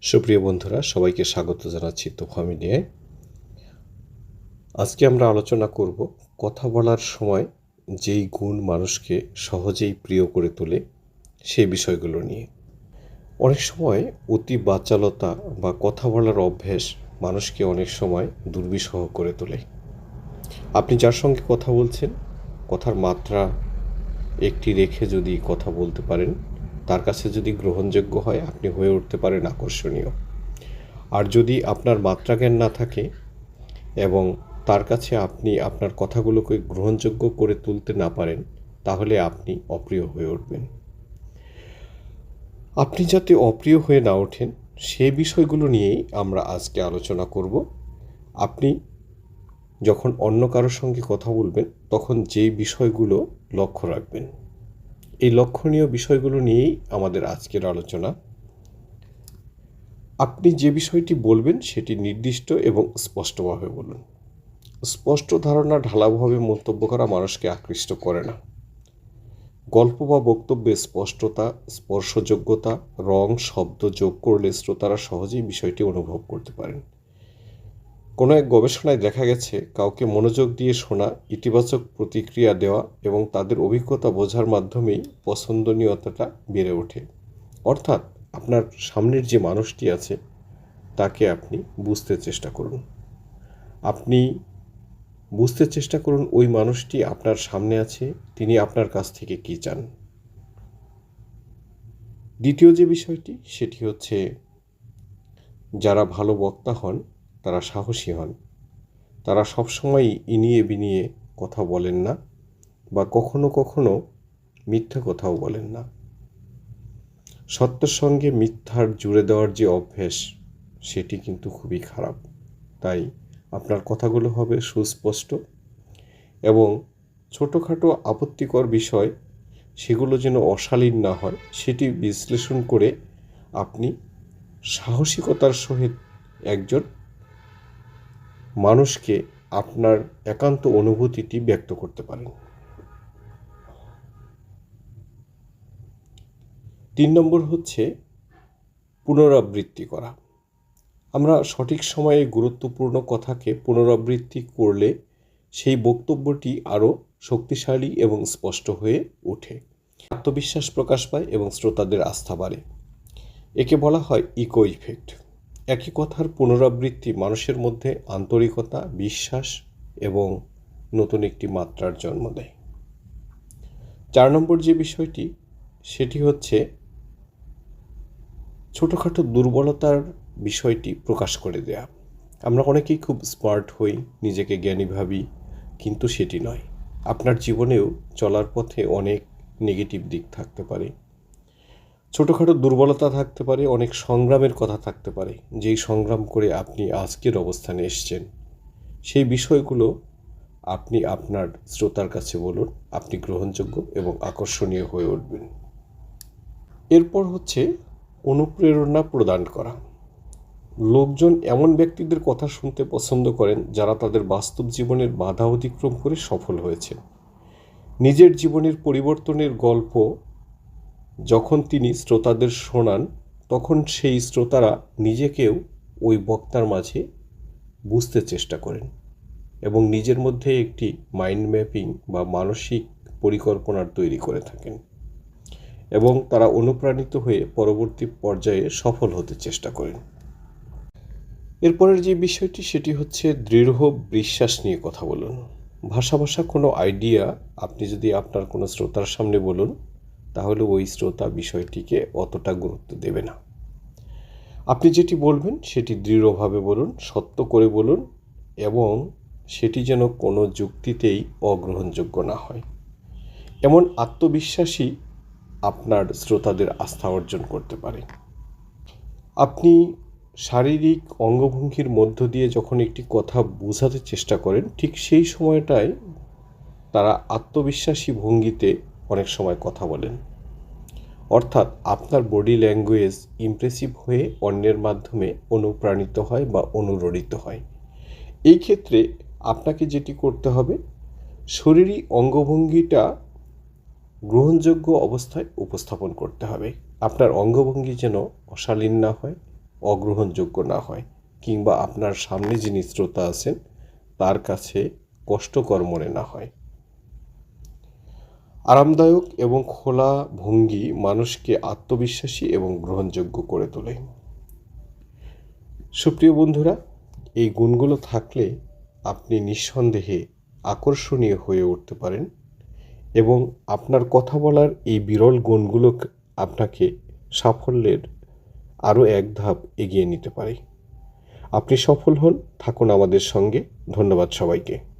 সুপ্রিয় বন্ধুরা, সবাইকে স্বাগত জানাচ্ছি তোফা মিডিয়ায়। আজকে আমরা আলোচনা করব কথা বলার সময় যেই গুণ মানুষকে সহজেই প্রিয় করে তোলে সেই বিষয়গুলো নিয়ে। অনেক সময় অতি বাচালতা বা কথা বলার অভ্যেস মানুষকে অনেক সময় দুর্বিষহ করে তোলে। আপনি যার সঙ্গে কথা বলছেন, কথার মাত্রা একটি রেখে যদি কথা বলতে পারেন, তার কাছে যদি গ্রহণযোগ্য হয়, আপনি হয়ে উঠতে পারেন আকর্ষণীয়। আর যদি আপনার মাত্রাজ্ঞান না থাকে এবং তার কাছে আপনি আপনার কথাগুলোকে গ্রহণযোগ্য করে তুলতে না পারেন, তাহলে আপনি অপ্রিয় হয়ে উঠবেন। আপনি যাতে অপ্রিয় হয়ে না ওঠেন, সেই বিষয়গুলো নিয়েই আমরা আজকে আলোচনা করব। আপনি যখন অন্য কারোর সঙ্গে কথা বলবেন, তখন যেই বিষয়গুলো লক্ষ্য রাখবেন, এই লক্ষণীয় বিষয়গুলো নিয়েই আমাদের আজকের আলোচনা। আপনি যে বিষয়টি বলবেন সেটি নির্দিষ্ট এবং স্পষ্টভাবে বলুন। স্পষ্ট ধারণা ঢালাওভাবে মন্তব্য করা মানুষকে আকৃষ্ট করে না। গল্প বা বক্তব্যে স্পষ্টতা, স্পর্শযোগ্যতা, রং, শব্দ যোগ করলে শ্রোতারা সহজেই বিষয়টি অনুভব করতে পারেন। কোনো এক গবেষণায় দেখা গেছে, কাউকে মনোযোগ দিয়ে শোনা, ইতিবাচক প্রতিক্রিয়া দেওয়া এবং তাদের অভিজ্ঞতা বোঝার মাধ্যমেই পছন্দনীয়তাটা বেড়ে ওঠে। অর্থাৎ আপনার সামনের যে মানুষটি আছে তাকে আপনি বুঝতে চেষ্টা করুন। আপনি বুঝতে চেষ্টা করুন ওই মানুষটি আপনার সামনে আছে, তিনি আপনার কাছ থেকে কী চান। দ্বিতীয় যে বিষয়টি, সেটি হচ্ছে যারা ভালো বক্তা হন তারা সাহসী হন। তারা সবসময়ই ইনিয়ে বিনিয়ে কথা বলেন না বা কখনো কখনো মিথ্যা কথাও বলেন না। সত্যের সঙ্গে মিথ্যার জুড়ে দেওয়ার যে অভ্যেস, সেটি কিন্তু খুবই খারাপ। তাই আপনার কথাগুলো হবে সুস্পষ্ট এবং ছোটোখাটো আপত্তিকর বিষয় সেগুলো যেন অশালীন না হয়, সেটি বিশ্লেষণ করে আপনি সাহসিকতার সহিত একজন মানুষকে আপনার একান্ত অনুভূতিটি ব্যক্ত করতে পারেন। 3 নম্বর হচ্ছে পুনরাবৃত্তি করা। আমরা সঠিক সময়ে গুরুত্বপূর্ণ কথাকে পুনরাবৃত্তি করলে সেই বক্তব্যটি আরও শক্তিশালী এবং স্পষ্ট হয়ে ওঠে। আত্মবিশ্বাস প্রকাশ পায় এবং শ্রোতাদের আস্থা বাড়ে। একে বলা হয় ইকো ইফেক্ট। একই কথার পুনরাবৃত্তি মানুষের মধ্যে আন্তরিকতা, বিশ্বাস এবং নতুন একটি মাত্রার জন্ম দেয়। 4 নম্বর যে বিষয়টি, সেটি হচ্ছে ছোটোখাটো দুর্বলতার বিষয়টি প্রকাশ করে দেয়া। আমরা অনেকেই খুব স্মার্ট হই, নিজেকে জ্ঞানী ভাবি, কিন্তু সেটি নয়। আপনার জীবনেও চলার পথে অনেক নেগেটিভ দিক থাকতে পারে, ছোটোখাটো দুর্বলতা থাকতে পারে, অনেক সংগ্রামের কথা থাকতে পারে। যেই সংগ্রাম করে আপনি আজকের অবস্থানে এসেছেন, সেই বিষয়গুলো আপনি আপনার শ্রোতার কাছে বলুন, আপনি গ্রহণযোগ্য এবং আকর্ষণীয় হয়ে উঠবেন। এরপর হচ্ছে অনুপ্রেরণা প্রদান করা। লোকজন এমন ব্যক্তিদের কথা শুনতে পছন্দ করেন যারা তাদের বাস্তব জীবনের বাধা অতিক্রম করে সফল হয়েছেন। নিজের জীবনের পরিবর্তনের গল্প যখন তিনি শ্রোতাদের শোনান, তখন সেই শ্রোতারা নিজেকেও ওই বক্তার মাঝে বুঝতে চেষ্টা করেন এবং নিজের মধ্যে একটি মাইন্ড ম্যাপিং বা মানসিক পরিকল্পনার তৈরি করে থাকেন এবং তারা অনুপ্রাণিত হয়ে পরবর্তী পর্যায়ে সফল হতে চেষ্টা করেন। এরপরের যে বিষয়টি, সেটি হচ্ছে দৃঢ় বিশ্বাস নিয়ে কথা বলুন। ভাষা কোনো আইডিয়া আপনি যদি আপনার কোনো শ্রোতার সামনে বলুন, তাহলে ওই শ্রোতা বিষয়টিকে অতটা গুরুত্ব দেবে না। আপনি যেটি বলবেন সেটি দৃঢ়ভাবে বলুন, সত্য করে বলুন এবং সেটি যেন কোনো যুক্তিতেই অগ্রহণযোগ্য না হয়। এমন আত্মবিশ্বাসী আপনার শ্রোতাদের আস্থা অর্জন করতে পারে। আপনি শারীরিক অঙ্গভঙ্গির মধ্য দিয়ে যখন একটি কথা বোঝাতে চেষ্টা করেন, ঠিক সেই সময়টায় তারা আত্মবিশ্বাসী ভঙ্গিতে অনেক সময় কথা বলেন। অর্থাৎ আপনার বডি ল্যাঙ্গুয়েজ ইমপ্রেসিভ হয়ে অন্যের মাধ্যমে অনুপ্রাণিত হয় বা অনুরণিত হয়। এই ক্ষেত্রে আপনাকে যেটি করতে হবে, শরীরী অঙ্গভঙ্গিটা গ্রহণযোগ্য অবস্থায় উপস্থাপন করতে হবে। আপনার অঙ্গভঙ্গি যেন অশালীন না হয়, অগ্রহণযোগ্য না হয়, কিংবা আপনার সামনে যিনি শ্রোতা আছেন তার কাছে কষ্টকর মনে না হয়। আরামদায়ক এবং খোলা ভঙ্গি মানুষকে আত্মবিশ্বাসী এবং গ্রহণযোগ্য করে তোলে। সুপ্রিয় বন্ধুরা, এই গুণগুলো থাকলে আপনি নিঃসন্দেহে আকর্ষণীয় হয়ে উঠতে পারেন এবং আপনার কথা বলার এই বিরল গুণগুলো আপনাকে সাফল্যের আরও এক ধাপ এগিয়ে নিতে পারে। আপনি সফল হন, থাকুন আমাদের সঙ্গে। ধন্যবাদ সবাইকে।